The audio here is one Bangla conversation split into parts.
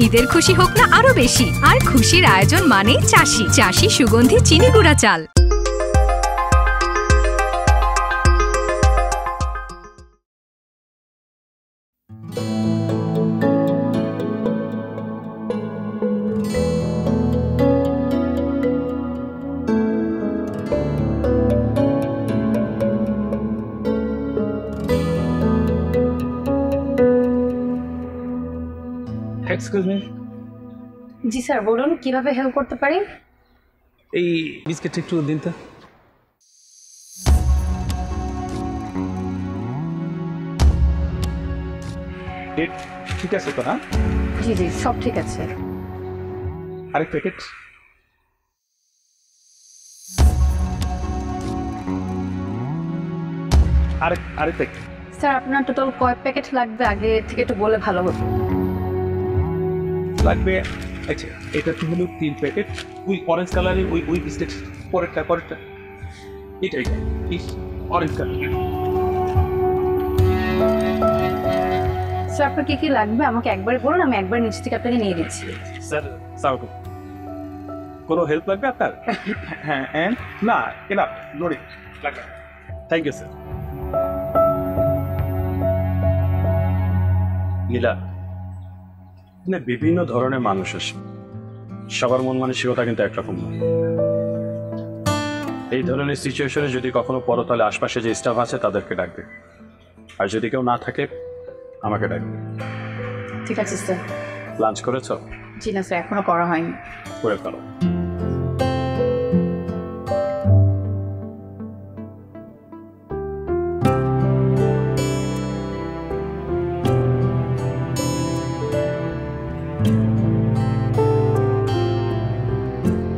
ঈদের খুশি হোক না আরো বেশি, আর খুশির আয়োজন মানেই চাষি। চাষি সুগন্ধি চিনি গুঁড়া চাল। Excuse me. জি স্যার, বলুন কিভাবে হেল্প করতে পারি? এই বিস্কিটটা একটু দিন তো। ঠিক আছে তো? না জি জি, সব ঠিক আছে। আরেক প্যাকেট। আরেক প্যাকেট। স্যার আপনার টোটাল কয় প্যাকেট লাগবে আগে থেকে একটু বলে ভালো হতো। লাগবে, আচ্ছা এটা তো হলো 3 প্যাকেট। ওই অরেঞ্জ কালারের ওই বিস্কিট পরেরটা এটা অরেঞ্জ কালার। স্যার আপনার কি লাগবে আমাকে একবার বলুন, আমি একবার নিচ থেকে আপনাকে নিয়ে দিচ্ছি। স্যার কোনো হেল্প লাগবে আপনার? হ্যাঁ না এনা লোরি লাগবে। Thank you sir. নীলা, বিভিন্ন ধরনের মানুষ আসে, সবার মন মানসিকতা কিন্তু একরকম নয়। এই ধরনের সিচুয়েশনে যদি কখনো পড়ো তাহলে আশপাশে যে স্টাফ আছে তাদেরকে ডাকবে, আর যদি কেউ না থাকে আমাকে ডাকবে। ঠিক আছে স্যার। লাঞ্চ করেছো? জি না স্যার, এখনো করা হয়নি। করে ফেলো।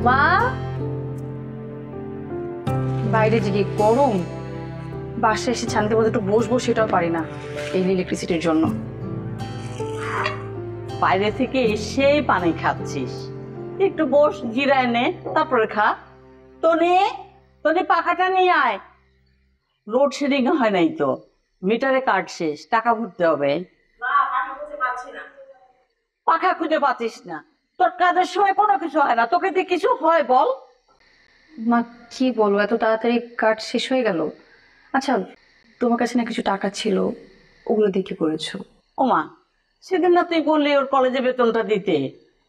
মা, বাইরে যে গরম, বাসায় এসে শান্তি মতো একটু বসবো সেটাও পারি না এই ইলেকট্রিসিটির জন্য। বাইরে থেকে এসে পানি খাচ্ছিস, একটু বস, জিরায় নে, তারপরে খা। তনি পাখাটা নিয়ে আয়। লোডশেডিং হয় নাই তো, মিটারে কাট শেষ, টাকা ভরতে হবে। পাখা খুঁজে পাচ্ছিস না? তোর কাজের সময় কোনো কিছু হয় না, তোকে দিয়ে কিছু হয় বল? মা কি বলবো, এত তাড়াতাড়ি কার্ড শেষ হয়ে গেল। আচ্ছা, তোমার কাছে না কিছু টাকা ছিল, ওগুলো দিয়ে কি করেছো? ওমা, সেদিন না তুই বললি ওর কলেজে বেতনটা দিতে,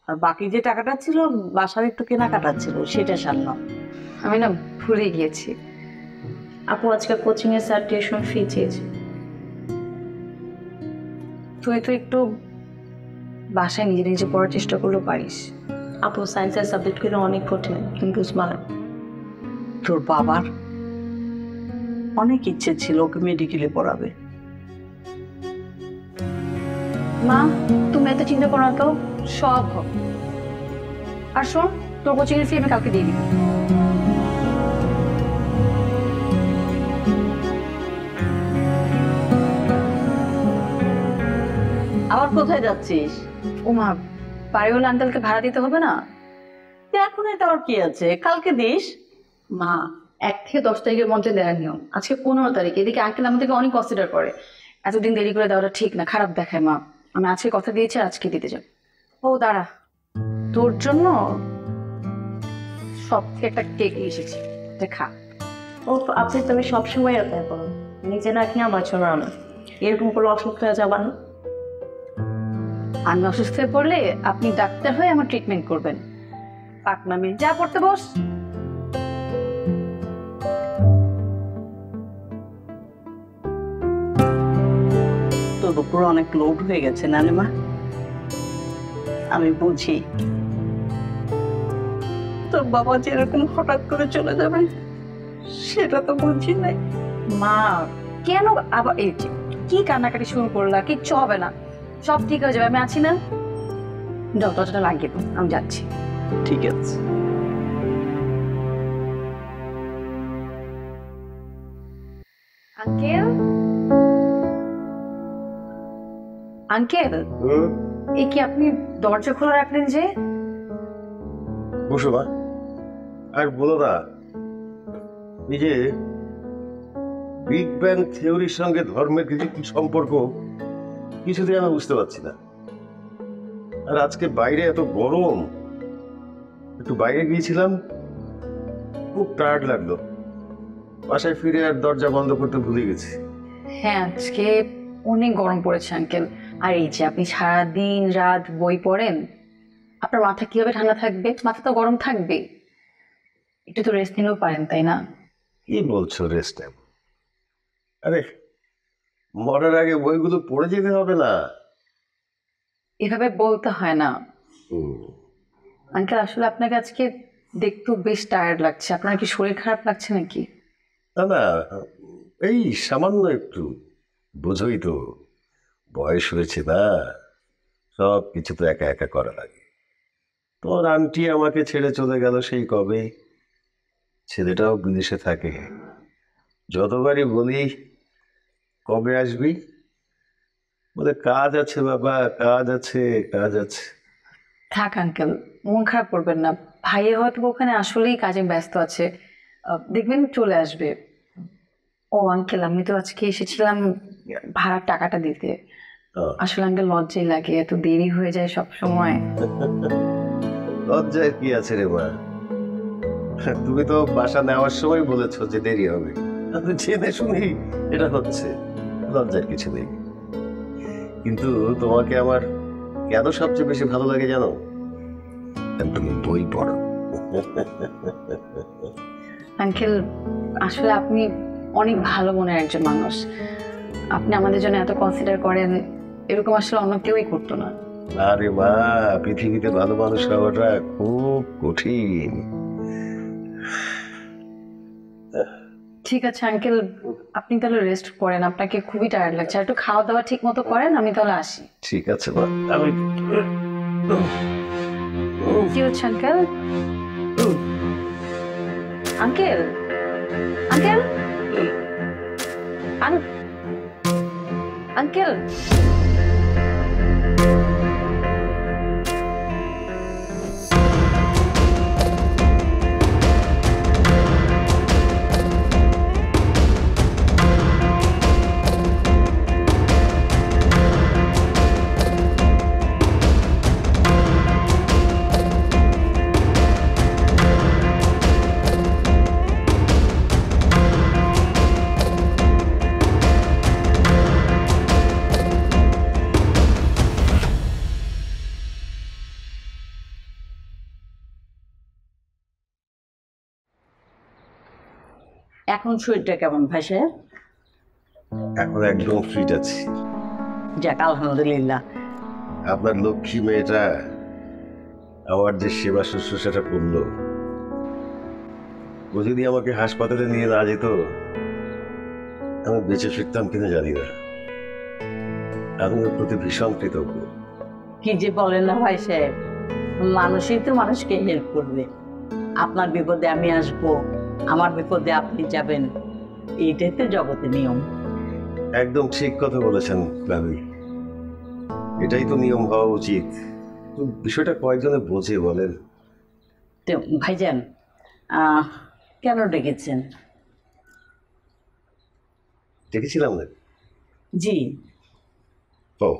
আর বাকি যে টাকাটা ছিল বাসার একটু কেনাকাটা ছিল সেটা সারলাম। আমি না ভুলে গিয়েছি। আপু আজকে কোচিং এর স্যার টিউশন ফি চেয়েছে। তুই তো একটু বাসায় নিজে নিজে পড়ার চেষ্টা করলেও পারিস। আপু সায়েন্সের সাবজেক্টগুলো অনেক কঠিন, কিন্তু স্মার্ট। তোর বাবার অনেক ইচ্ছে ছিল ওকে মেডিকেলে পড়াবে। মা তুমি এত চিন্তা করো না তো, সব হোক। আর শোন, তোর কোচিং এর ফি আমি কাউকে দিয়ে দিবি। আবার কোথায় যাচ্ছিস? ও মা, বাড়িওয়ালা আঙ্কেলকে ভাড়া দিতে হবে না? এখন এটা আর কি আছে, কালকে দিস। মা 1 থেকে 10 তারিখের মধ্যে দেওয়ার নিয়ম, আজকে 15 তারিখ। এদিকে আঙ্কেল আমাদেরকে অনেক কনসিডার করে, এতদিন দেরি করে দেওয়াটা ঠিক না, খারাপ দেখায়। মা আমি আজকে কথা দিয়েছি, আজকে দিতে যাব। ও দাঁড়া, তোর জন্য সব থেকে একটা কেক নিয়ে এসেছি, খা। ও আপনি তুমি সবসময় এরকম করো, নিজে না কিনা আমার জন্য না, এরকম করে অসুস্থ হয়ে যাবার না। আমি অসুস্থ হয়ে পড়লে আপনি ডাক্তার হয়ে আমার ট্রিটমেন্ট করবেন। পাকনামি, যা পড়তে বস। তোর উপর অনেক লোড হয়ে গেছে নানিমা, আমি বুঝি। তোর বাবা যে এরকম হঠাৎ করে চলে যাবে সেটা তো বুঝি নাই। মা কেন আবার এই কি কান্নাকাটি শুরু করলা? কিচ্ছু হবে না, সব ঠিক হয়ে যাবে, আমি আছি না। যাও দরজাটা লাগিয়ে দাও, আমি যাচ্ছি। ঠিক আছে। আঙ্কেল, আঙ্কেল এই কি আপনি দরজা খোলা রাখলেন যে? বসো মা, আর বলো না, এই যে বিগ ব্যাং থিওরির সঙ্গে ধর্মের কিছু কি সম্পর্ক কিছুতেই আমি বুঝতে পারছি না। আর আজকে বাইরে এত গরম, একটু বাইরে গিয়েছিলাম, খুব টায়ার্ড লাগলো। বাসায় ফিরে আর দরজা বন্ধ করতে ভুলে গেছি। হ্যাঁ, আজকে অনেক গরম পড়েছে আঙ্কেল। আর এই যে আপনি সারাদিন রাত বই পড়েন, আপনার মাথা কিভাবে ঠান্ডা থাকবে? মাথা তো গরম থাকবে। একটু তো রেস্ট নিলেও পারেন, তাই না? কি বলছো রেস্ট নেব? আরে মরার আগে বইগুলো পড়ে যেতে হবে না? এভাবে বলতে হয় না হুম, আঙ্কেল। আসলে আপনাকে আজকে দেখতেও বেশ টায়ার্ড লাগছে। আপনার কি শরীর খারাপ লাগছে নাকি? না না, এই সামান্য একটু, বোঝোই তো, বয়স হয়েছে না, সব কিছু তো একা একা করা লাগে। তোর আন্টি আমাকে ছেড়ে চলে গেল সেই কবে, ছেলেটাও বিদেশে থাকে। যতবারই বলি কবে আসবি, বলে কাজ আছে বাবা, কাজ আছে, কাজ আছে। থাক আঙ্কেল, মন খারাপ করবেন না। ভাইয়ে হয়তো ওখানে আসলেই কাজে ব্যস্ত আছে, দেখবেন চলে আসবে। ও আঙ্কেল, আমি তো আজকে এসেছিলাম ভাড়ার টাকাটা দিতে। আসলে আঙ্কেল লজ্জাই লাগে, এত দেরি হয়ে যায় সব সময়। লজ্জায় কি আছে রে মা? তুমি তো বাসা নেওয়ার সময় বলেছো যে দেরি হবে, আমি জেনে শুনেই এটা হচ্ছে, লজ্জার কিছু নেই। কিন্তু তোমাকে আমার কেন সবচেয়ে বেশি ভালো লাগে জানো? কারণ তুমি বই পড়ো। আঙ্কেল, আসলে আপনি অনেক ভালো মনের একজন মানুষ। আপনি আমাদের জন্য এত কনসিডার করেন, এরকম আসলে অন্য কেউই করতো না। আরে মা, পৃথিবীতে ভালো মানুষ হওয়াটা খুব কঠিন। ঠিক আছে আঙ্কেল, আপনি তাহলে রেস্ট করেন, আপনাকে খুবই টায়ার্ড লাগছে। আর একটু খাওয়া দাওয়া ঠিক মতো করেন, আমি তাহলে আসি। ঠিক আছে মা, আমি কি হচ্ছে আঙ্কেল? আঙ্কেল, আঙ্কেল, আঙ্কেল, এখন শরীরটা কেমন ভাই সাহেব? এখন একদম ফিট আছি। যাক আলহামদুলিল্লাহ। আপনার লক্ষ্মী মেয়েটা আমার যে সেবা শুশ্রূষাটা করলো, ও যদি আমাকে হাসপাতালে নিয়ে না যেত, আমি বেঁচে ফিরতাম কিনা জানি না। আমি ওর প্রতি ভীষণ কৃতজ্ঞ। কি যে বলেন না ভাই সাহেব, মানুষই তো মানুষকে হেল্প করবে। আপনার বিপদে আমি আসবো, আমার বিপদে আপনি যাবেন, এইটাই তো জগতের নিয়ম। একদম ঠিক কথা বলেছেন ভাবি, এটাই তো নিয়ম হওয়া উচিত। তো বিষয়টা কয়েকজনে বোঝে বলেন? তো ভাইজান, কেন ডেকেছেন? দেখেছিলাম না। জি। ও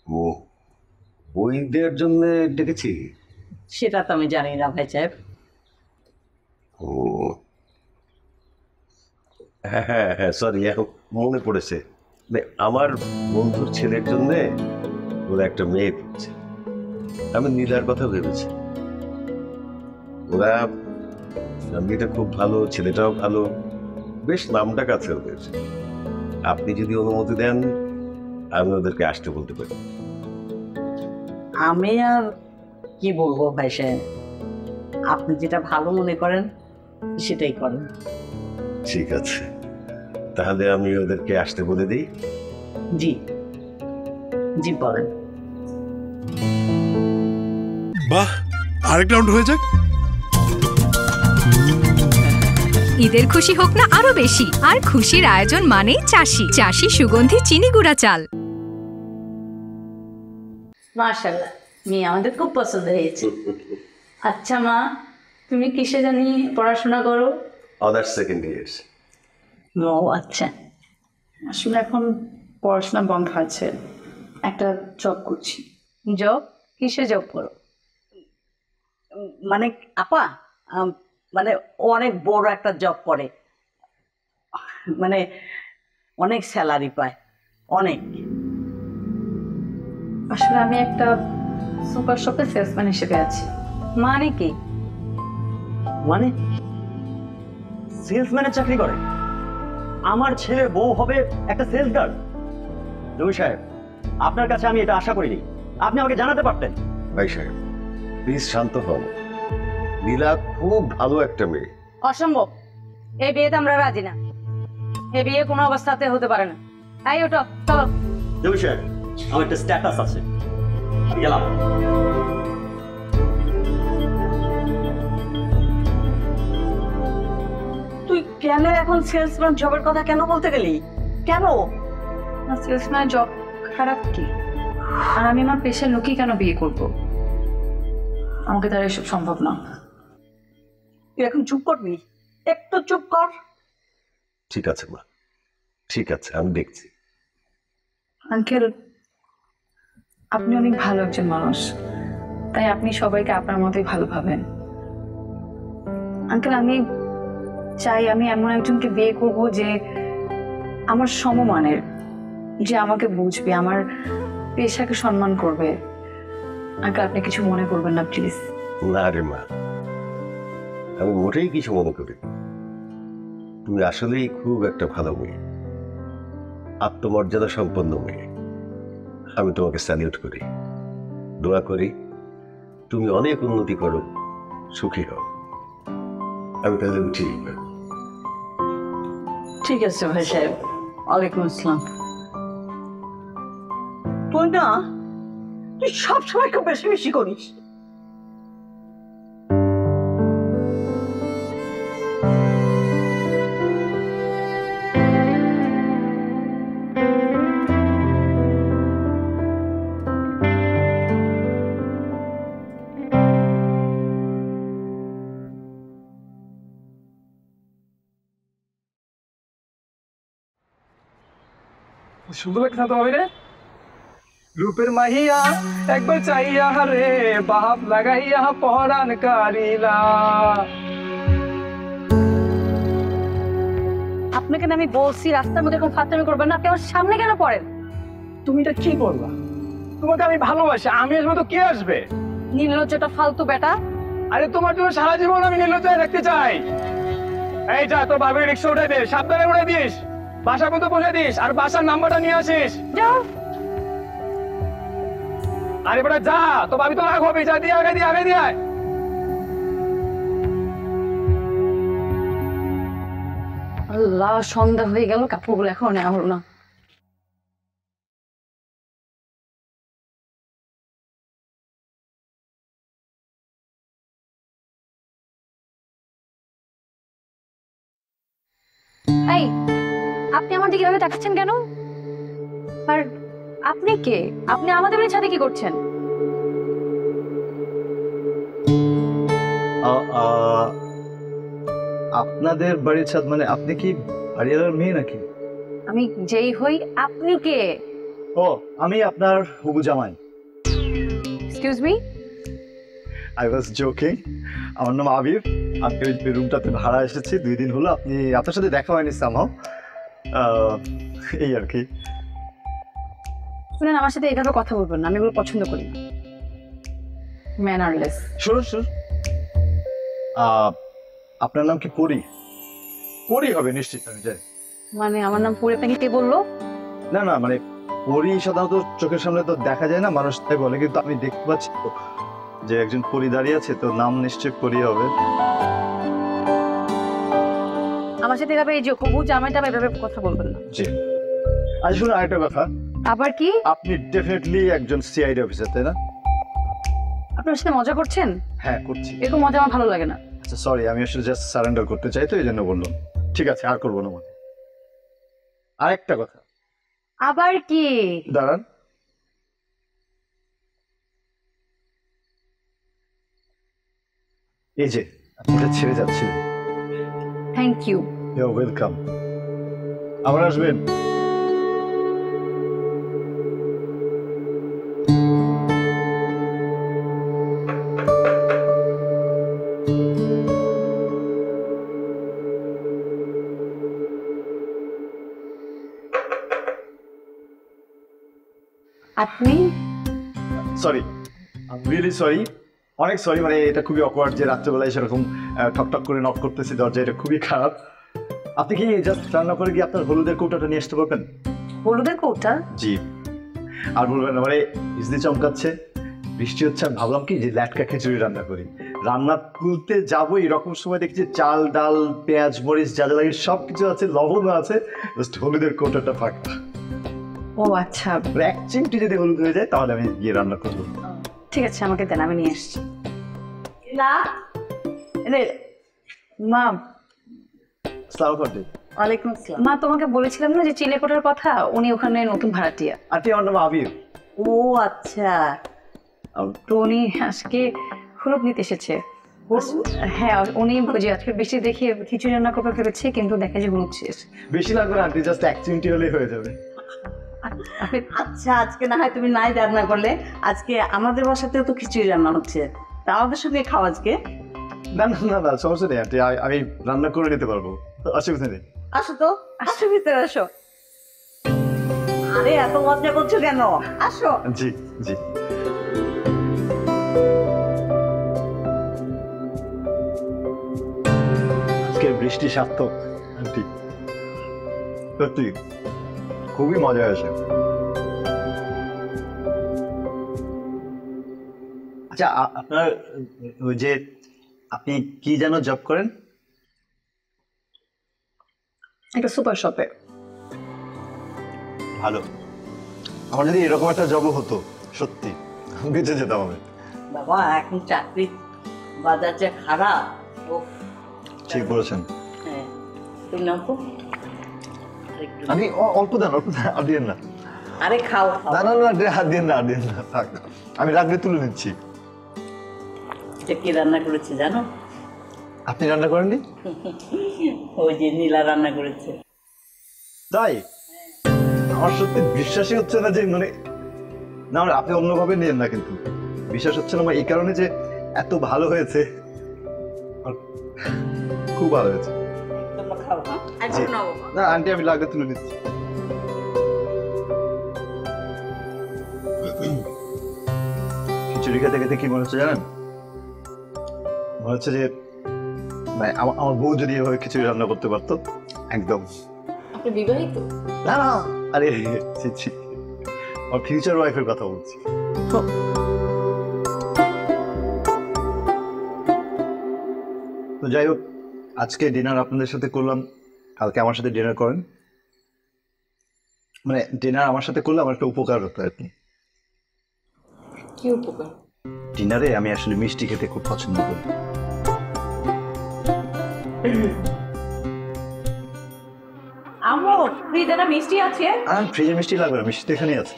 ও, বই দেওয়ার জন্য ডেকেছি? সেটা তো আমি জানি না ভাই সাহেব। ও হ্যাঁ হ্যাঁ হ্যাঁ, সরি, এখন মনে পড়েছে। আমার বন্ধুর ছেলের জন্য ওরা একটা মেয়ে পেয়েছে। আমি নীলার কথা ভেবেছি। ওরা ফ্যামিলিটা খুব ভালো, ছেলেটাও ভালো, বেশ নামডাক আছে ওদের। আপনি যদি অনুমতি দেন, আমি ওদেরকে আসতে বলতে পারি। আমি আর কি বলবো ভাই সাহেব, আপনি যেটা ভালো মনে করেন সেটাই করেন। ঠিক আছে, তাহলে আমি ওদেরকে আসতে বলে দিই। জি জি, বলেন। বাহ, আরেক রাউন্ড হয়ে যাক। ঈদের খুশি হোক না আরো বেশি, আর খুশির আয়োজন মানেই চাষি। চাষি সুগন্ধি চিনি গুঁড়া চাল। মাশাআল্লাহ, মেয়ে আমাদের খুব পছন্দ হয়েছে। আচ্ছা মা, তুমি কিসে জানি পড়াশোনা করো? Honours second year. ও আচ্ছা। আসলে এখন পড়াশোনা বন্ধ আছে, একটা জব করছি। জব? কিসে জব করো? মানে আপা, মানে ও অনেক বড় একটা জব করে, মানে অনেক স্যালারি পায়, অনেক। আসলে আমি একটা সুপার শপে সেলসম্যান হিসেবে আছি। মানে কি? মানে সেলসম্যানের চাকরি করে? আমার ছেলে বউ হবে একটা সেলস গার্ল? জমি সাহেব, আপনার কাছে আমি এটা আশা করিনি, আপনি আমাকে জানাতে পারতেন। ভাই সাহেব প্লিজ শান্ত হন, নীলা খুব ভালো একটা মেয়ে। অসম্ভব, এই বিয়েতে আমরা রাজি না। এই বিয়ে কোনো অবস্থাতে হতে পারে না। এই ওঠো, চলো। জমি সাহেব, আমার একটা স্ট্যাটাস আছে, আমি গেলাম। তুই কেন এখন সেলসম্যান জবের কথা কেন বলতে গেলি? কেন? সেলসম্যান জব খারাপ কি? আর আমি আমার পেশার লোকই কেন বিয়ে করব? আমাকে তার এসব সম্ভব না। তুই এখন চুপ করবি? একটু চুপ কর। ঠিক আছে মা, ঠিক আছে, আমি দেখছি। আঙ্কেল, আপনি অনেক ভালো একজন মানুষ, তাই আপনি সবাইকে আপনার মতোই ভালো ভাবেন। আঙ্কেল, আমি চাই আমি এমন একজনকে বিয়ে করব যে আমার সমমানের, যে আমাকে বুঝবে, আমার পেশাকে সম্মান করবে। আঙ্কেল, আপনি কিছু মনে করবেন না প্লিজ। না রে মা, আমি মোটেই কিছু মনে করি না। তুমি আসলেই খুব একটা ভালো মেয়ে, আত্মমর্যাদা সম্পন্ন মেয়ে। আমি তোমাকে স্যালিউট করি, দোয়া করি তুমি অনেক উন্নতি করো, সুখী হও। আমি তাহলে উঠি। ঠিক আছে ভাই সাহেব। ওয়ালাইকুম আসসালাম। তুই না, তুই সবসময় খুব বেশি বেশি করিস। সুন্দর লাগছে না তোমার রে? রূপের মাহিয়া একবার চাইয়া রে বাপ লাগাইয়া পহরান কারিলা। আপনাকে না আমি বলছি রাস্তার মধ্যে এরকম ফাত্তামি করবেন না, আপনি আমার সামনে কেন পড়েন? তুমি এটা কি বললা? তোমাকে আমি ভালোবাসি, আমি আসবো তো কে আসবে? নির্লজ্জটা ফালতু বেটা। আরে তোমার জন্য সারা জীবন আমি নির্লজ্জায় রাখতে চাই। এই যা, তোর বাবার রিক্সা উঠে দে, সাবধানে উঠে দিস, বাসা পর্যন্ত পৌঁছে দিস, আর বাসার নাম্বারটা নিয়ে আসিস। যাও। আরে বেটা যা, তো ভাবি তো রাগ হবে, যা দিয়ে আগে দিয়ে আগে দিয়ে আয়। আল্লাহ, সন্ধ্যা হয়ে গেল, কাপড়গুলো এখন নেওয়া হলো না। এই, আপনি আমার দিকে এভাবে তাকাচ্ছেন কেন? আর আপনি কে? আপনি আমাদের বাড়ির ছাদে কি করছেন? আপনাদের বাড়ির ছাদ মানে আপনি কি আরিয়ালার মেয়ে নাকি? আমি যেই হই, আপনি কে? ও, আমি আপনার হবু জামাই। Excuse me? I was joking. আমার নাম আবির, আমি ওই রুমটাতে ভাড়া এসেছি 2 দিন হলো। আপনার সাথে দেখা হয়নি সামহাও, এই আর কি। শুনেন, আমার সাথে এভাবে কথা বলবেন না, আমি এগুলো পছন্দ করি না। ম্যানারলেস। শুনুন, আপনার নাম কি পরি? পরি হবে নিশ্চিত, আমি যাই। মানে আমার নাম পরে আপনাকে কে বললো? না না, মানে পরি সাধারণত চোখের সামনে তো দেখা যায় না, মানুষ তাই বলে, কিন্তু আমি দেখতে পাচ্ছি তো যে একজন পরি দাঁড়িয়ে আছে, তো নাম নিশ্চয় পরি হবে। আমার সাথে এভাবে এই যে হবু জামাইটা এভাবে কথা বলবেন না। জি। আর শুনুন আরেকটা কথা, আবার কি? আপনি ডেফিনেটলি একজন সিআইডি অফিসার, তাই না? আপনার সাথে মজা করছেন? হ্যাঁ, করছি। এরকম মজা আমার ভালো লাগে না। আচ্ছা সরি, আমি আসলে জাস্ট সারেন্ডার করতে চাই, তো এই জন্য বললাম। ঠিক আছে, আর করবো না মনে। আরেকটা কথা। আবার কি? দাঁড়ান। এই যে আপনি এটা ছেড়ে যাচ্ছিলেন। Thank you. You welcome. আবার আসবেন। আপনি সরি, রিয়েলি সরি, অনেক সরি। মানে এটা খুবই অকওয়ার্ড যে রাত্রেবেলায় সেরকম ঠকঠক করে নক করতেছি দরজা, এটা খুবই খারাপ। আপনি কি জাস্ট রান্না করে গিয়ে আপনার হলুদের কৌটাটা নিয়ে আসতে পারবেন? হলুদের কৌটা? জি। আর বলবেন না, মানে বিজলি চমকাচ্ছে, বৃষ্টি হচ্ছে, আমি ভাবলাম কি যে ল্যাটকা খিচুড়ি রান্না করি। রান্না তুলতে যাবো এরকম সময় দেখছি চাল ডাল পেঁয়াজ মরিচ যা যা লাগে সব কিছু আছে, লবণও আছে, জাস্ট হলুদের কৌটাটা ফাঁকা। ও আচ্ছা, এক চিমটি যদি হলুদ হয়ে যায় তাহলে আমি গিয়ে রান্না করবো। ঠিক আছে, আমাকে দেন, আমি নিয়ে আসছি। না মা, ওয়ালাইকুম আসসালাম। মা তোমাকে বলেছিলাম না যে চিলেকোটার কথা, উনি ওখানে নতুন ভাড়াটিয়া। আন্টি, আমার নাম আবির। ও আচ্ছা, তো উনি আজকে হলুদ নিতে এসেছে। হ্যাঁ, উনি যে আজকে বেশি দেখে খিচুড়ি রান্না করতে ভেবেছে, কিন্তু দেখা যায় হলুদ শেষ। বেশি লাগবে না আন্টি, জাস্ট এক চিমটি হলেই হয়ে যাবে। আচ্ছা আজকে না হয় তুমি নাই রান্না করলে, আজকে আমাদের বাসাতেও তো খিচুড়ি রান্না হচ্ছে, তা আমাদের সঙ্গে খাও আজকে। না না না না, সমস্যা নেই আন্টি, আমি রান্না করে নিতে পারবো, অসুবিধা নেই। আসো তো, আসো ভিতরে আসো। আরে এত মজা করছো কেন? আসো। জি জি। আজকে বৃষ্টি সার্থক আন্টি, সত্যি খুবই মজা হয়েছে। আচ্ছা, আপনার ওই যে আপনি কি যেন জব করেন? একটা সুপার শপে। ভালো, আমার যদি এরকম একটা জব হতো সত্যি বেঁচে যেতাম আমি। বাবা এখন চাকরি বাজার যে খারাপ। ও ঠিক বলেছেন। হ্যাঁ, তুমি নাও তো একটু। আমি অল্প দেন, অল্প দেন, আর দিয়েন না। আরে খাও খাও। না না না, হাত দিয়েন না, আর দিয়েন না, থাক, আমি রাখলে তুলে নিচ্ছি। এটা কি রান্না করেছে জানো? আপনি রান্না করেননি? ওই যে নীলা রান্না করেছে। তাই? আমার সত্যি বিশ্বাসই হচ্ছে না যে, মানে না, আপনি অন্যভাবে নিয়েন না, কিন্তু বিশ্বাস হচ্ছে না আমার এই কারণে যে এত ভালো হয়েছে, খুব ভালো হয়েছে। তোমরা খাও। হ্যাঁ, জি। একটু নাও। না আন্টি, আমি লাগলে তুলে নিচ্ছি। খিচুড়ি খেতে খেতে কি মনে হচ্ছে জানেন? মনে হচ্ছে যে মানে আমার বউ যদি এভাবে খিচুড়ি রান্না করতে পারতো, একদম। আপনি বিবাহিত? না না, আরে ছি ছি, আমার ফিউচার ওয়াইফের কথা বলছি। তো যাই হোক, আজকে ডিনার আপনাদের সাথে করলাম, কালকে আমার সাথে ডিনার করেন। মানে ডিনার আমার সাথে করলে আমার একটা উপকার হতো আর কি। কি উপকার? ডিনারে আমি আসলে মিষ্টি খেতে খুব পছন্দ করি। আম্মু, ফ্রিজে না মিষ্টি আছে? আর ফ্রিজে মিষ্টি লাগবে না, মিষ্টি তো এখানেই আছে।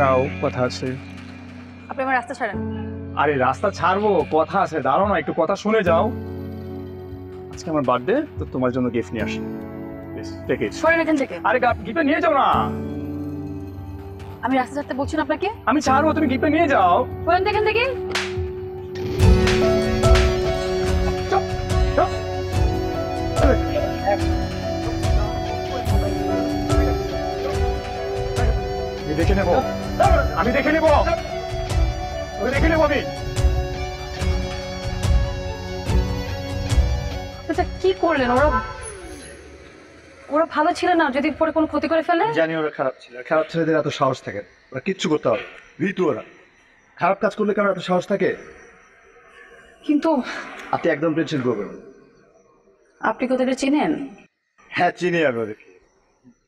রাও, কথা আছে। আপনি আমার রাস্তা ছাড়েন। আরে রাস্তা ছাড়বো, কথা আছে, দাঁড়াও না, একটু কথা শুনে যাও। আজকে আমার বার্থডে, তো তোমার জন্য গিফট নিয়ে আসি। Take it. সরেন এখান থেকে। আরে গিফটটা নিয়ে যাও না। আমি রাস্তা ছাড়তে বলছি না আপনাকে? আমি ছাড়বো, তুমি গিফটটা নিয়ে যাও। সরেন এখান থেকে। চুপ, চুপ। আমি দেখে নেবো, আমি দেখে নেবো, আমি দেখে নেবো। আমি আচ্ছা, কি করলেন? ওরা ভালো ছিল না, যদি পরে কোনো ক্ষতি করে ফেলে? জানি ওরা খারাপ ছিল, খারাপ ছেলেদের এত সাহস থাকে, ওরা কিচ্ছু করতে পারে ভীতু। ওরা খারাপ কাজ করলে কেন এত সাহস থাকে? কিন্তু আপনি একদম টেনশন করবেন না। আপনি কোথায় চিনেন? হ্যাঁ, চিনি আমি ওদেরকে।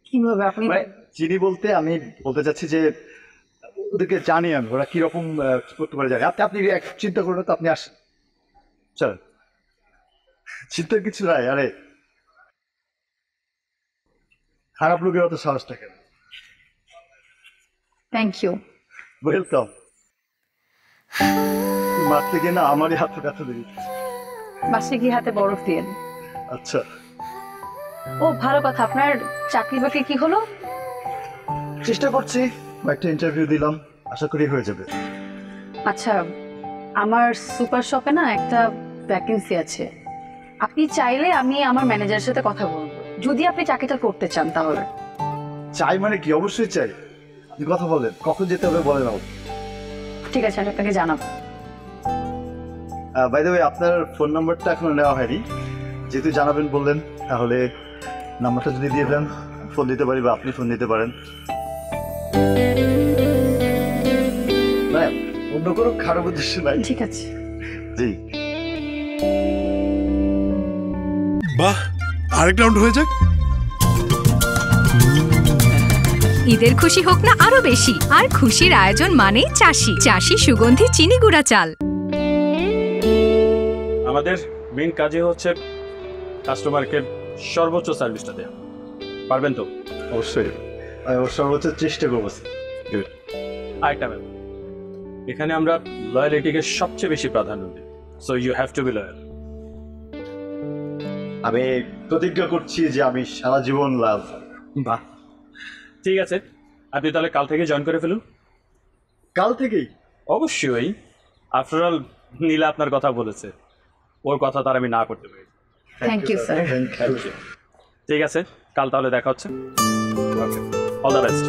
কিভাবে আপনি? মানে চিনি বলতে আমি বলতে চাচ্ছি যে ওদেরকে জানি আমি, ওরা কিরকম করতে পারে জানি। আপনি এক চিন্তা করুন তো, আপনি আসেন, চল। চিন্তার কিছু নাই। আরে খারাপ লোকের অত সাহস থাকে না। Thank you. ওয়েলকাম। মারতে গিয়ে না আমারই হাতে ব্যথা লেগেছে। বাসে গিয়ে হাতে বরফ দিয়ে। আচ্ছা। ও ভালো কথা, আপনার চাকরি বাকরি কি হলো? চেষ্টা করছি, একটা ইন্টারভিউ দিলাম, আশা করি হয়ে যাবে। আচ্ছা, আমার সুপার শপে না একটা ভ্যাকেন্সি আছে, আপনি চাইলে আমি আমার ম্যানেজারের সাথে কথা বলবো, যদি আপনি চাকরিটা করতে চান তাহলে। চাই মানে কি? অবশ্যই চাই। আপনি কথা বলেন, কখন যেতে হবে বলেন। ঠিক আছে, আমি আপনাকে জানাবো। বাই দ্য ওয়ে, আপনার ফোন নাম্বারটা এখনো নেওয়া হয়নি, যেহেতু জানাবেন বললেন, তাহলে নাম্বারটা যদি দিয়ে দেন ফোন দিতে পারি, বা আপনি ফোন দিতে পারেন। অন্য কোনো খারাপ উদ্দেশ্য নাই। ঠিক আছে। জি। বাহ, আরেক রাউন্ড হয়ে যাক। ঈদের খুশি হোক না আরো বেশি, আর খুশির আয়োজন মানেই চাষি। চাষি সুগন্ধি চিনি গুঁড়া চাল। আমাদের মেইন কাজই হচ্ছে কাস্টমারকে সর্বোচ্চ সার্ভিসটা দেওয়া। পারবেন তো? অবশ্যই, আমি সর্বোচ্চ চেষ্টা করবো। আরেকটা ব্যাপার, এখানে আমরা লয়ালিটিকে সবচেয়ে বেশি প্রাধান্য দিই, so you have to be loyal. আমি প্রতিজ্ঞা করছি যে আমি সারা জীবন লাভ। বাহ, ঠিক আছে, আপনি তাহলে কাল থেকে জয়েন করে ফেলুন। কাল থেকেই? অবশ্যই, আফটার অল নীলা আপনার কথা বলেছে, ওর কথা তার আমি না করতে পারি। Thank you sir. ঠিক আছে, কাল তাহলে দেখা হচ্ছে। Okay, all the best.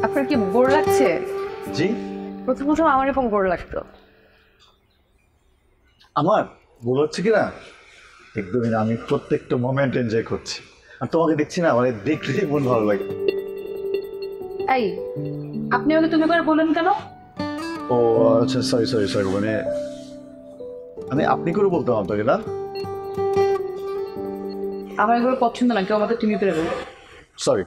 আপনার কি বোর লাগছে? জি। প্রথম আমার এরকম বোর লাগতো। আমার বোর হচ্ছে কিনা একদমই না, আমি প্রত্যেকটা মোমেন্ট এনজয় করছি। আর তোমাকে দেখছি না, মানে দেখলেই মন ভালো লাগে। এই, আপনি আমাকে তুমি করে বললেন কেন? ও আচ্ছা, সরি সরি সরি, মানে আমি আপনি করে বলতাম আপনাকে না। আমার এগুলো পছন্দ না, কেউ আমাকে তুমি করে বলো। সরি।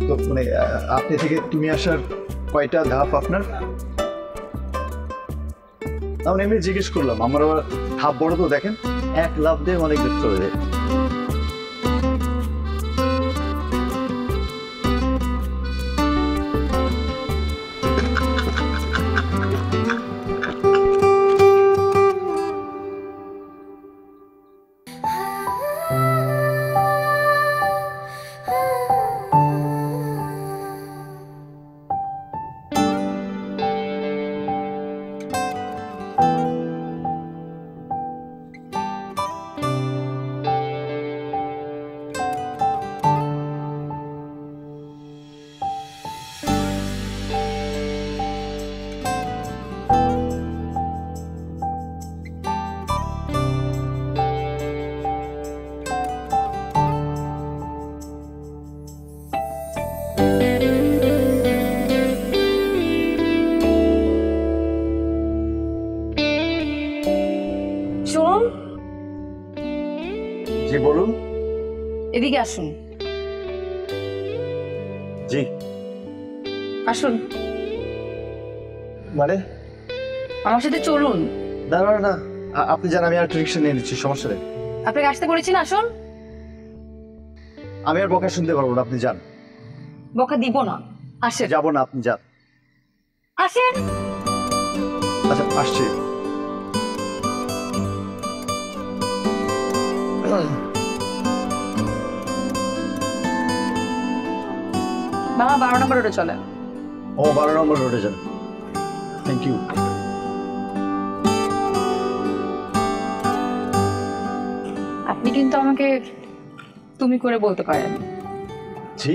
তো মানে আপনি থেকে তুমি আসার কয়টা ধাপ আপনার? আমি এমনি জিজ্ঞেস করলাম, আমার আবার ধাপ বড় তো দেখেন, এক লাভ দিয়ে অনেক দূর চলে যায়। জি বলুন। এদিকে আসুন। জি। আসুন। মানে আমার সাথে চলুন। না না না, আপনি জান, আমি আর রিক্সা নিয়ে নিচ্ছি, সমস্যা নেই। আপনাকে আসতে বলেছি না, আসুন। আমি আর বকা শুনতে পারবো না, আপনি যান। বকা দিব না, আসেন। যাবো না, আপনি যান। আসেন। আচ্ছা আসছি। মামা 12 নম্বর রোডে চলে। ও 12 নম্বর রোডে যান। Thank you. আপনি কিন্তু আমাকে তুমি করে বলতে পারেন। জি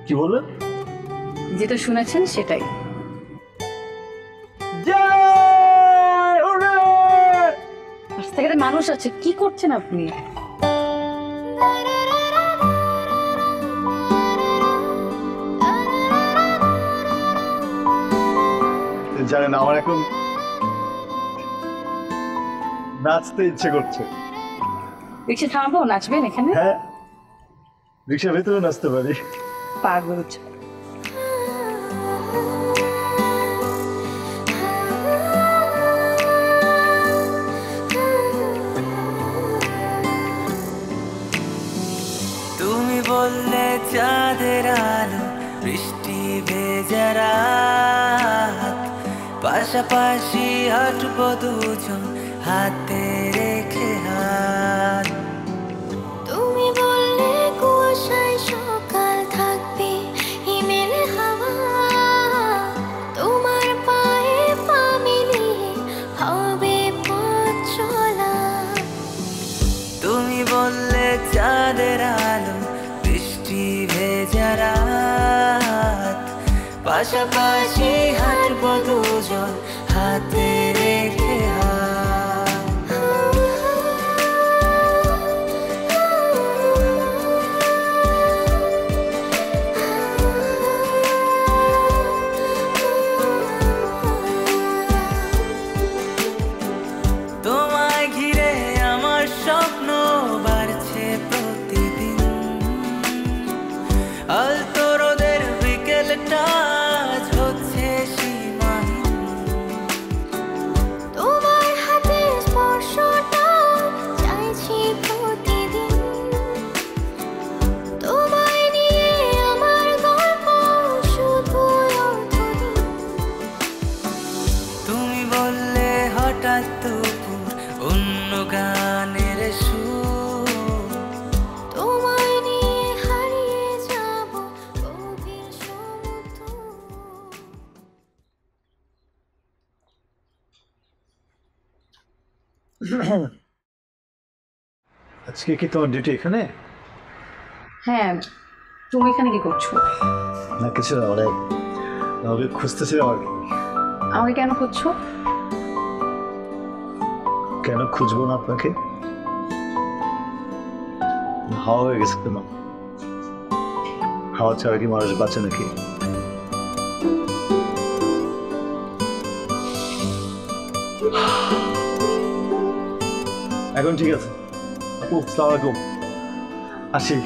কি বললেন? যেটা শুনেছেন সেটাই। রাস্তাঘাটে মানুষ আছে, কি করছেন আপনি? জানেন আমার এখন নাচতে ইচ্ছে করছে। রিক্সা থামাবো, নাচবেন এখানে? হ্যাঁ রিক্সার ভেতরে নাচতে পারি। পাগল। তুমি বললে চাঁদের আলো বৃষ্টি ভেজা রাত, পাশাপাশি হাঁটবো দুজন হাতে রেখে হাত। তুমি বললে কুয়াশায় সকাল থাকবে হিমেল হাওয়া, তোমার পায়ে পা মিলিয়ে হবে পথ চলা। তুমি বললে চাঁদের আলো বৃষ্টি ভেজা রাত, পাশাপাশি হাঁটবো দুজন হাতে রেখে হাত। তোমায় ঘিরে আমার স্বপ্ন বাড়ছে প্রতিদিন, আলতো রোদের বিকেলটা হচ্ছে সীমাহীন। তোমার হাতের স্পর্শটা চাইছি প্রতিদিন, তোমায় নিয়ে আমার গল্প শুধু অর্থহীন। তুমি বললে হঠাৎ দুপুর অন্য গানের সুর, তোমায় নিয়ে হারিয়ে যাব গভীর সমুদ্র। আজকে কি তোমার ডিউটি এখানে? হ্যাঁ, তুমি এখানে কি করছো? না কিছু না, মানে আমাকে খুঁজতেছিলাম আর কি। আমাকে কেন খুঁজছো? কেন খুঁজবো না আপনাকে? হাওয়া হয়ে গেছে কেন? হাওয়া ছাড়া কি মানুষ বাঁচে নাকি? এখন ঠিক আছে আপু, আসসালামু আলাইকুম। আসি।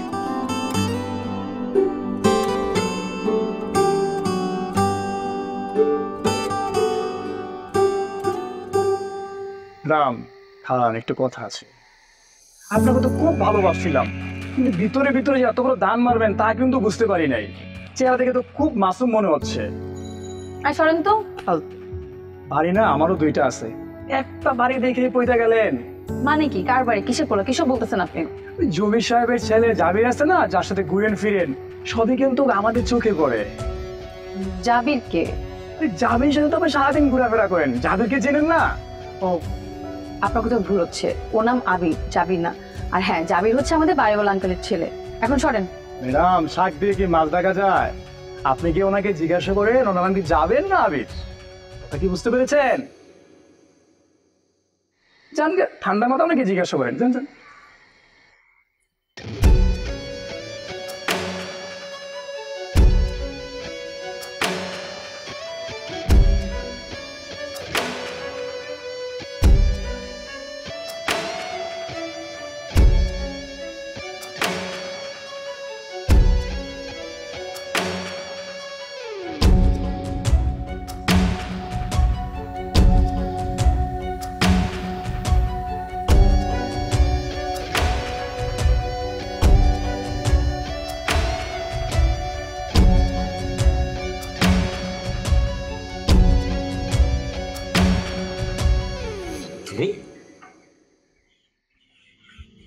রাম খান, একটু কথা আছে। আপনাকে তো খুব ভালোবাসছিলাম, কিন্তু ভিতরে ভিতরে যে এত বড় দান মারবেন তা কিন্তু বুঝতে পারি নাই। চেহারা দেখে তো খুব মাসুম মনে হচ্ছে। আর সরেন তো। বাড়ি না আমারও দুইটা আছে, একটা বাড়ি দেখে পয়সা গেলেন। মানে কি? কার বাড়ি? কিসে পড়লো? কিসব বলতেছেন আপনি? ওই জমির সাহেবের ছেলে জাবির আছে না, যার সাথে ঘুরেন ফিরেন, সবই কিন্তু আমাদের চোখে পড়ে। জাবির কে? জাবির সাথে তো আপনি সারাদিন ঘোরাফেরা করেন, জাবিরকে চেনেন না? ও, আপনার কোথাও ভুল হচ্ছে। ও নাম আবির, জাবির না। আর হ্যাঁ, জাবির হচ্ছে আমাদের বাড়িওয়ালা আঙ্কেলের ছেলে। এখন সরেন। ম্যাডাম, শাক দিয়ে কি মাছ দেখা যায়? আপনি কি ওনাকে জিজ্ঞাসা করেন ওনার নাম কি যাবেন না আবির? তা কি বুঝতে পেরেছেন? জান, ঠান্ডা মাথা ওনাকে জিজ্ঞাসা করেন। জান।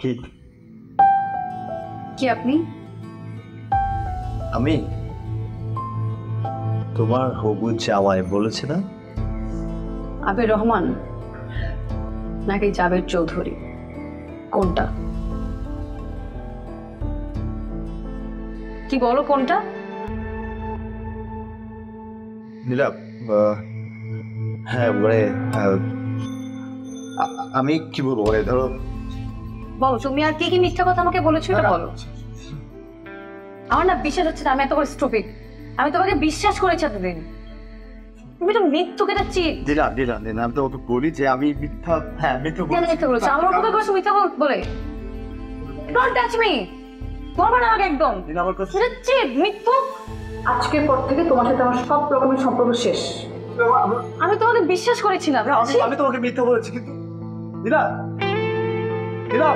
কি কি আপনি? আমি তোমার হবু জামাই বলেছে না? আবির রহমান নাকি জাবের চৌধুরী, কোনটা? কি বলো কোনটা? নীলাভ, হ্যাঁ মানে আমি কি বলবো, মানে ধরো বলো তুমি আর কি কি মিথ্যা কথা আমাকে বলেছো এটা বলো। আমার না বিশ্বাস হচ্ছে না আমি এত বড় স্টুপিড। আমি তোমাকে বিশ্বাস করেছি এতদিন, তুমি তো মৃত্যু কেটাচ্ছি। দিলাম দিলাম দিলাম, আমি তোমাকে বলি যে আমি মিথ্যা, হ্যাঁ মিথ্যা কেন মিথ্যা বলেছো? আমার উপরে করেছো মিথ্যা বলে? ডোন্ট টাচ মি, বলবা না আমাকে একদম। আমার কাছে মৃত্যু। আজকের পর থেকে তোমার সাথে আমার সব রকমের সম্পর্ক শেষ। আমি তোমাকে বিশ্বাস করেছিলাম। আমি তোমাকে মিথ্যা বলেছি, কিন্তু দিলা দিলা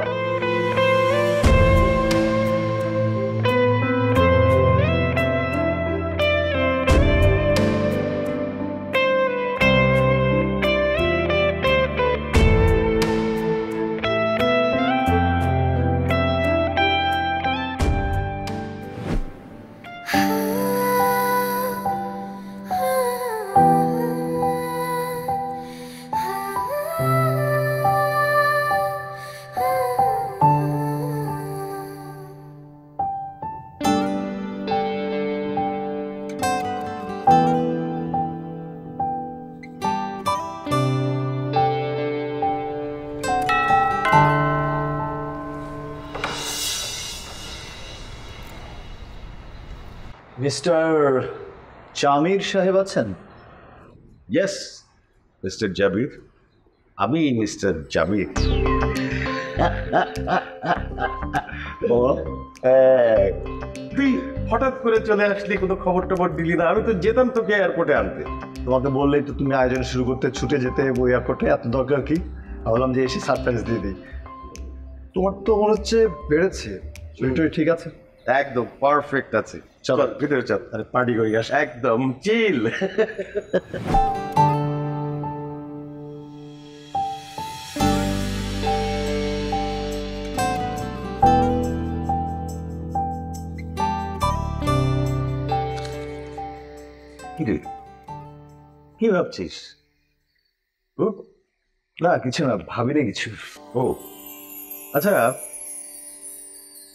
মিস্টার জামির সাহেব আছেন? ইয়েস মিস্টার জাবির, আমি মিস্টার জাবির। তুই হঠাৎ করে চলে আসলি, কোনো খবর টবর দিলি না। আমি তো যেতাম তোকে এয়ারপোর্টে আনতে। তোমাকে বললেই তো তুমি আয়োজন শুরু করতে, ছুটে যেতে ওই এয়ারপোর্টে, এত দরকার কি? ভাবলাম যে এসে সারপ্রাইজ দিয়ে দিই। তোমার তো মনে হচ্ছে বেড়েছে, শরীরটা ঠিক আছে? একদম পারফেক্ট আছে। চল ভিতরে চল, আরে পার্টি করি আস। একদম চিল। কিরে, কি ভাবছিস? না কিছু না, ভাবিনি কিছু। ও আচ্ছা,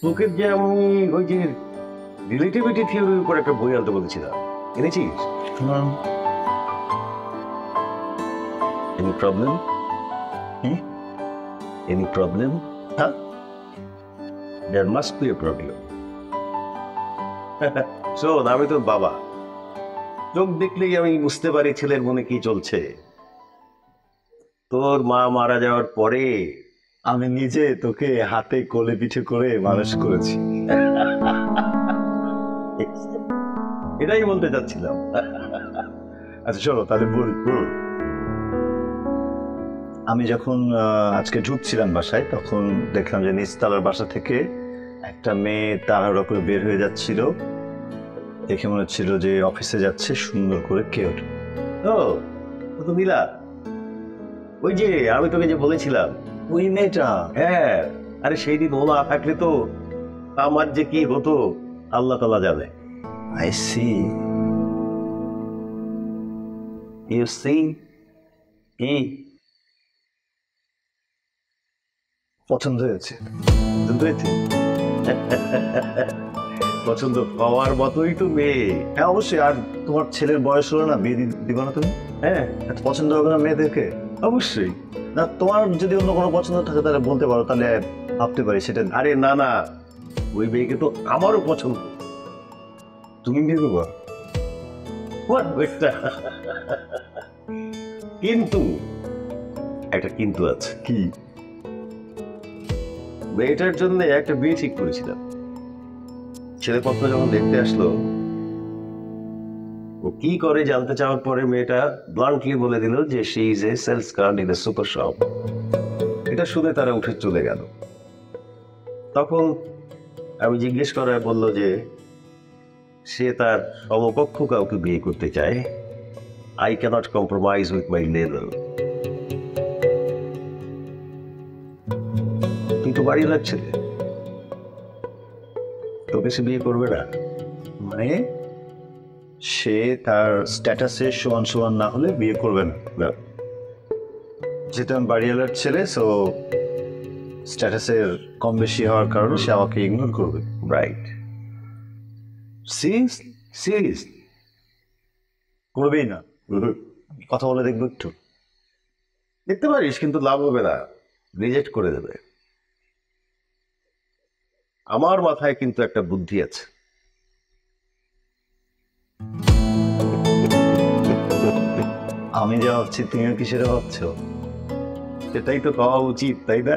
তোকে যে আমি ওই যে রিলেটিভিটি থিওরির উপর একটা বই আনতে বলেছিলাম, এনেছিস? Any problem? Any problem? হ্যাঁ, there must be a problem. শোন, আমি তোর বাবা, চোখ দেখলেই আমি বুঝতে পারি ছেলের মনে কি চলছে। তোর মা মারা যাওয়ার পরে আমি নিজে তোকে হাতে কোলে পিঠে করে মানুষ করেছি। এটাই বলতে চাচ্ছিলাম। আচ্ছা চলো তাহলে বল। আমি যখন আজকে ঢুকছিলাম বাসায়, তখন দেখলাম যে নিচতলার বাসা থেকে একটা মেয়ে তাড়াহুড়ো করে বের হয়ে যাচ্ছিল। দেখে মনে হচ্ছিল যে অফিসে যাচ্ছে, সুন্দর করে কেউ। ও তো নীলা, ওই যে আমি তোকে যে বলেছিলাম ওই মেয়েটা। হ্যাঁ, আরে সেই দিন ও না থাকলে তো আমার যে কি হতো আল্লাহ তাআলা জানে। I see. You see? কি পছন্দ হয়েছে? পছন্দ হয়েছে? পছন্দ হওয়ার মতোই তো মেয়ে। হ্যাঁ অবশ্যই। আর তোমার ছেলের বয়স হলো না, বিয়ে দিবা না তুমি? হ্যাঁ, এত পছন্দ হবে না মেয়েদেরকে? অবশ্যই। না তোমার যদি অন্য কোনো পছন্দ থাকে তাহলে বলতে পারো, তাহলে ভাবতে পারি সেটা। আরে না না, ওই মেয়েকে তো আমারও পছন্দ। তুমি বিয়ে করবো? কিন্তু একটা কিন্তু আছে। কি? মেয়েটার জন্য একটা বিয়ে ঠিক করেছিলাম। ছেলেপক্ষ যখন দেখতে আসলো, ও কি করে জানতে চাওয়ার পরে মেয়েটা ব্লান্টলি বলে দিল যে she is a sales girl in a super shop. এটা শুনে তারা উঠে চলে গেল। তখন আমি জিজ্ঞেস করায় বলল যে সে তার সমকক্ষ কাউকে বিয়ে করতে চায়। I can't compromise with my level. তুই তো বাড়িওয়ালার ছেলে, তোকে সে বিয়ে করবে না? মানে সে তার স্ট্যাটাসে সমান সমান না হলে বিয়ে করবেন না, যেহেতু আমি বাড়িওয়ালার ছেলে, সো স্ট্যাটাসের কম বেশি হওয়ার কারণে সে আমাকে ইগনোর করবে। রাইট। সিরিয়াস সিরিয়াস করবেই না। কথা বলে দেখবো একটু। দেখতে পারিস, কিন্তু লাভ হবে না, রিজেক্ট করে দেবে। আমার মাথায় কিন্তু একটা বুদ্ধি আছে। আমি যা ভাবছি তুমিও কি সেটা ভাবছো? সেটাই তো হওয়া উচিত, তাই না?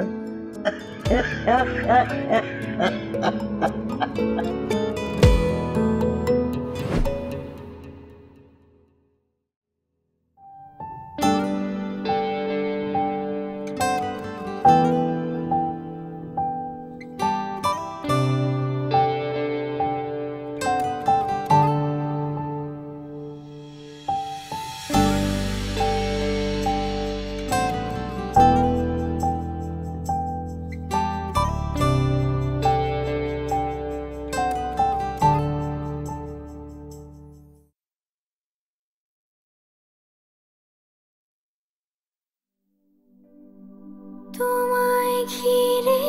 তোমায় ঘিরে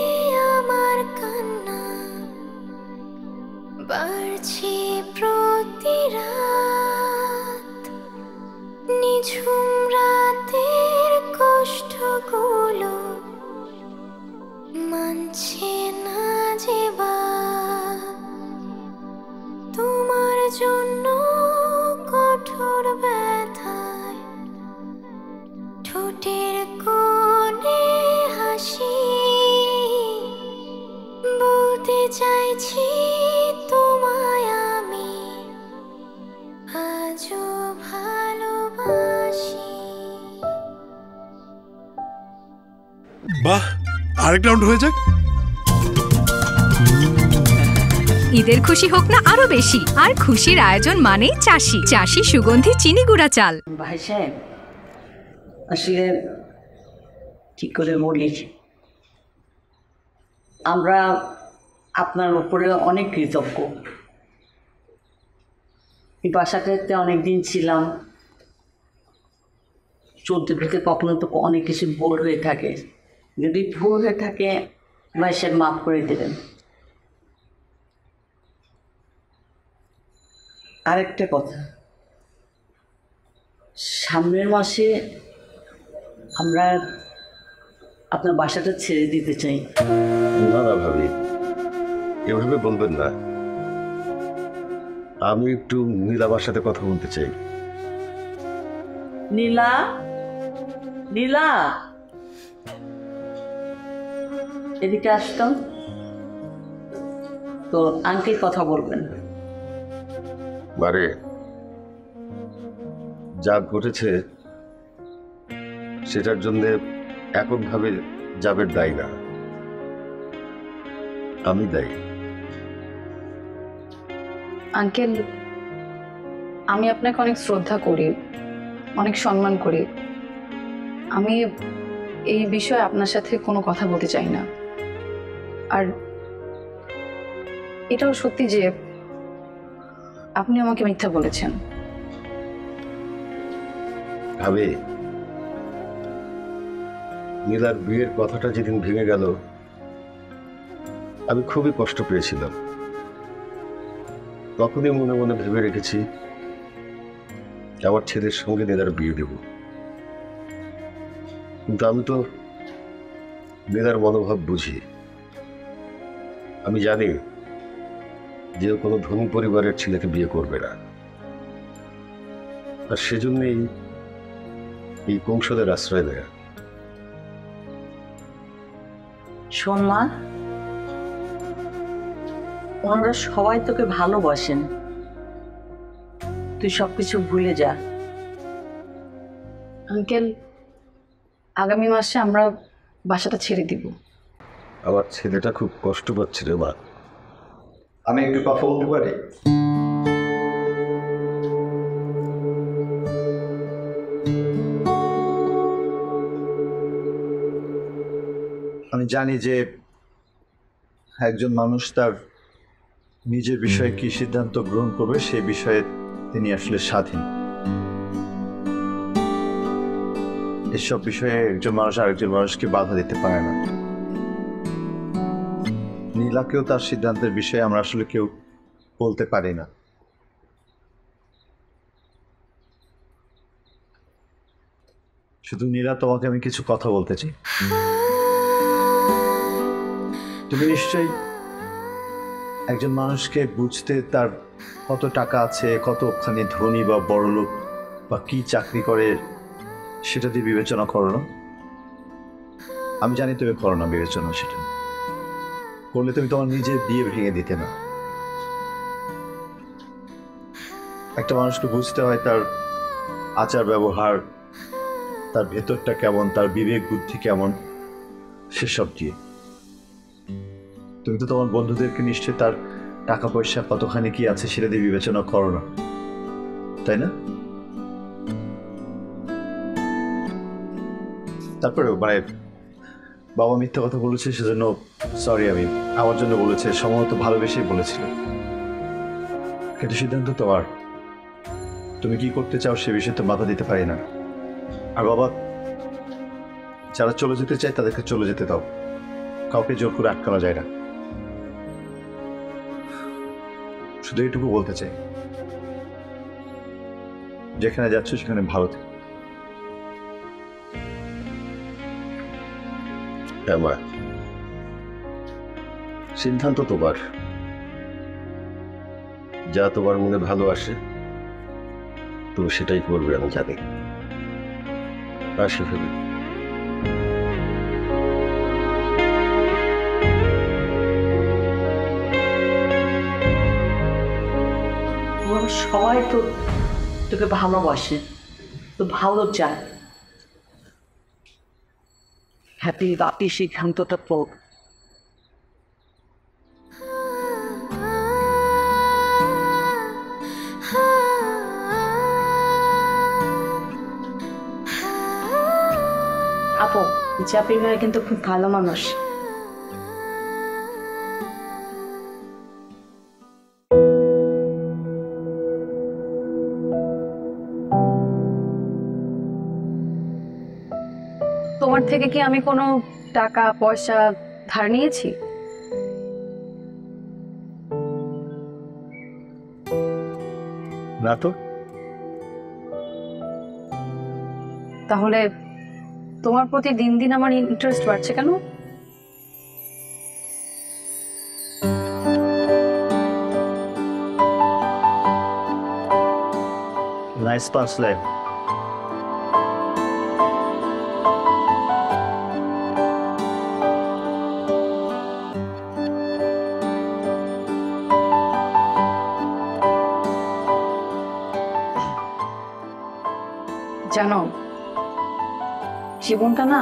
আমার কান্না বাড়ছে প্রতি রাত, নিঝুম রাতের কষ্টগুলো মানছে না যে বাদ। তোমার জন্য কঠোর ব্যথায় ঠোঁটের কোণে হাসি, বলতে চাইছি তোমায় আমি আজও ভালোবাসি। বাহ, আরেক রাউন্ড হয়ে যাক। ঈদের খুশি হোক না আরো বেশি, আর খুশির আয়োজন মানেই চাষি। চাষি সুগন্ধি চিনি গুঁড়া চাল। ভাই সাহেব, আসলে ঠিক করে বলি, আমরা আপনার উপরে অনেক কৃতজ্ঞ। এই বাসাটাতে অনেকদিন ছিলাম, চলতে ফিরতে কখনো তো অনেক কিছু ভুল হয়ে থাকে। যদি ভুল হয়ে থাকে ভাই সাহেব মাফ করে দেবেন। আরেকটা কথা, সামনের মাসে আমরা আপনার বাসাটা ছেড়ে দিতে চাই। না না ভাবি, এভাবে বলবেন না। আমি একটু নীলাবার সাথে কথা বলতে চাই। নীলা, নীলা, এদিকে আসতাম তো আঙ্কেল কথা বলবেন। বারে যা ঘটেছে সেটার জন্য এককভাবে যাবের দায়ী না, আমি দায়ী। আঙ্কেল, আমি আপনাকে অনেক শ্রদ্ধা করি, অনেক সম্মান করি। আমি এই বিষয়ে আপনার সাথে কোনো কথা বলতে চাই না। আর এটাও সত্যি যে আপনি আমাকে মিথ্যা বলেছেন। ভাবে নীলার বিয়ের কথাটা যেদিন ভেঙে গেল, আমি খুবই কষ্ট পেয়েছিলাম। তখনই মনে মনে ভেবে রেখেছি আমার ছেলের সঙ্গে নীলার বিয়ে দেব। কিন্তু আমি তো নীলার মনোভাব বুঝি। আমি জানি যে ও কোনো ধনী পরিবারের ছেলেকে বিয়ে করবে না, আর সেজন্যই এই কৌশলের আশ্রয় নেয়া। শোন মা, ওনারা সবাই তোকে ভালোবাসেন, তুই সবকিছু ভুলে যা। আঙ্কেল, আগামী মাসে আমরা বাসাটা ছেড়ে দিব। আমার ছেলেটা খুব কষ্ট পাচ্ছে রে মা। আমি একটু কথা বলতে পারি? আমি জানি যে একজন মানুষ তার নিজের বিষয়ে কি সিদ্ধান্ত গ্রহণ করবে সেই বিষয়ে তিনি আসলে স্বাধীন। এসব বিষয়ে একজন মানুষ আরেকজন মানুষকে বাধা দিতে পারে না। নীলাকেও তার সিদ্ধান্তের বিষয়ে আমরা আসলে কেউ বলতে পারি না। শুধু নীলা, তোমাকে আমি কিছু কথা বলতে চাই। তুমি নিশ্চয়ই একজন মানুষকে বুঝতে তার কত টাকা আছে, কতখানি ধনী বা বড়লোক বা কি চাকরি করে সেটা দিয়ে বিবেচনা করো না। আমি জানি তুমি করো না বিবেচনা, সেটা করলে তুমি তোমার নিজের বিয়ে ভেঙে দিতে না। একটা মানুষকে বুঝতে হয় তার আচার ব্যবহার, তার ভেতরটা কেমন, তার বিবেক বুদ্ধি কেমন, সেসব দিয়ে। তুমি তো তোমার বন্ধুদেরকে নিশ্চয়ই তার টাকা পয়সা কতখানি কি আছে সেটা দিয়ে বিবেচনা করো না, তাই না? তারপরে মানে বাবা মিথ্যা কথা বলেছে সেজন্য সরি, আমি আমার জন্য বলেছে, সম্ভবত ভালোবেসেই বলেছিল। কিন্তু সিদ্ধান্ত তোমার, তুমি কি করতে চাও সে বিষয়ে তো মাথা দিতে পারি না। আর বাবা, যারা চলে যেতে চায় তাদেরকে চলে যেতে দাও, কাউকে জোর করে আটকানো যায় না। শুধু এটুকু বলতে চাই, যেখানে যাচ্ছ সেখানে ভালো থেকো। আমার সিদ্ধান্ত তোমার, যা তোমার মনে ভালো আসে তুমি সেটাই করবে, আমি জানি। আসে ফেলে সবাই তো তোকে ভালোবাসে, তো ভালো চায়। হ্যাপি বাপি সিদ্ধান্তটা পড়। আপু, জাপির ভাই কিন্তু খুব ভালো মানুষ। তোমার থেকে কি আমি কোনো টাকা পয়সা ধার নিয়েছি? না তো। তাহলে তোমার প্রতি দিন দিন আমার ইন্টারেস্ট বাড়ছে কেন? Nice pass life. জানো, জীবনটা না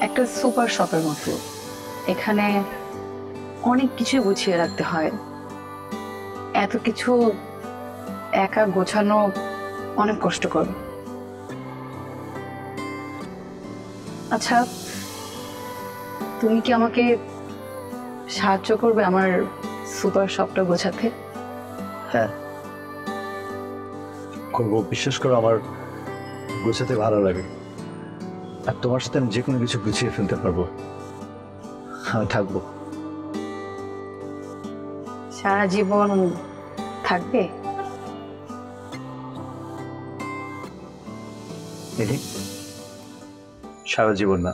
একটা সুপার শপের মতো। এখানে অনেক কিছু গুছিয়ে রাখতে হয়, এত কিছু একা গোছানো অনেক কষ্টকর। আচ্ছা, তুমি কি আমাকে সাহায্য করবে আমার সুপার শপটা গোছাতে? হ্যাঁ করবো, বিশ্বাস করো আমার গোছাতে ভালো লাগে। আর তোমার সাথে আমি যে কোনো কিছু গুছিয়ে ফেলতে পারবো, আমি থাকবো। সারা জীবন থাকবে? সারা জীবন না,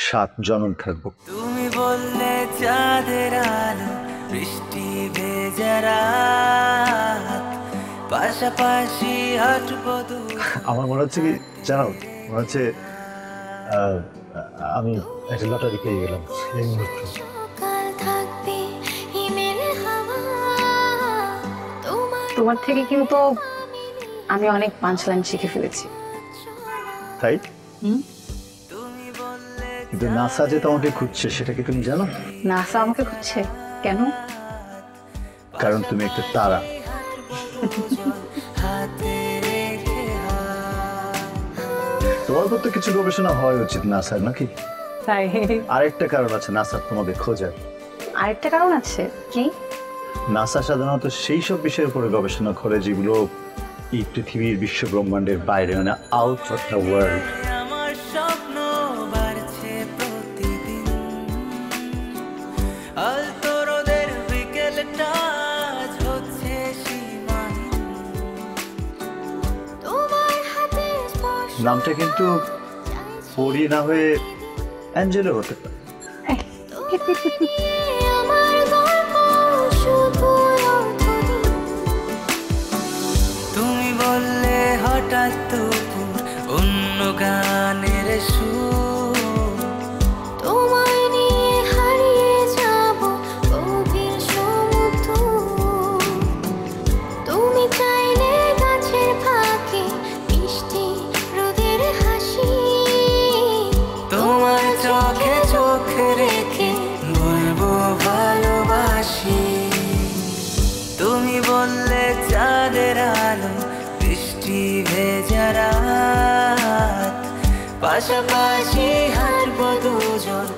7 জনম থাকবো। তুমি বললে চাঁদের আলো, বৃষ্টি ভেজা রাত, পাশাপাশি হাঁটবো। আমার মনে হচ্ছে কি জানো, মনে হচ্ছে আমি একটা লটারি পেয়ে গেলাম এই মুহূর্তে। তোমার থেকে কিন্তু আমি অনেক পাঞ্চলাইন শিখে ফেলেছি। তাই? কিন্তু নাসা যে তোমাকে খুঁজছে সেটা কি তুমি জানো? নাসা আমাকে খুঁজছে কেন? কারণ তুমি একটা তারা। তোমার উপর তো কিছু গবেষণা হওয়া উচিত নাসার, নাকি? তাই আরেকটা কারণ আছে নাসার তোমাদের খোঁজার। আরেকটা কারণ আছে কি? নাসা সাধারণত সেই সব বিষয়ের উপরে গবেষণা করে যেগুলো এই পৃথিবীর বিশ্ব ব্রহ্মাণ্ডের বাইরে, মানে আউট অফ দ্য ওয়ার্ল্ড। আমার স্বপ্ন বাড়ছে প্রতিদিন, আলতো রোদের বিকেলটা আজ হচ্ছে সীমাহীন। তোমার হাতে স্পর্শ নামটা কিন্তু পরি না হয়ে অ্যাঞ্জেলো হতে পারে। আমার গল্প শুধু অর্থহীন। তুমি বললে হঠাৎ দুপুর অন্য গানের সুর, তোমায় নিয়ে হারিয়ে যাব গভীর সমুদ্র। তুমি চাইলে গাছের ফাঁকে মিষ্টি রোদের হাসি। তোমার চোখে চোখ রেখে বলবো ভালোবাসি। তুমি বললে চাঁদের আলো বৃষ্টি ভেজা রাত, পাশাপাশি হাঁটবো দুজন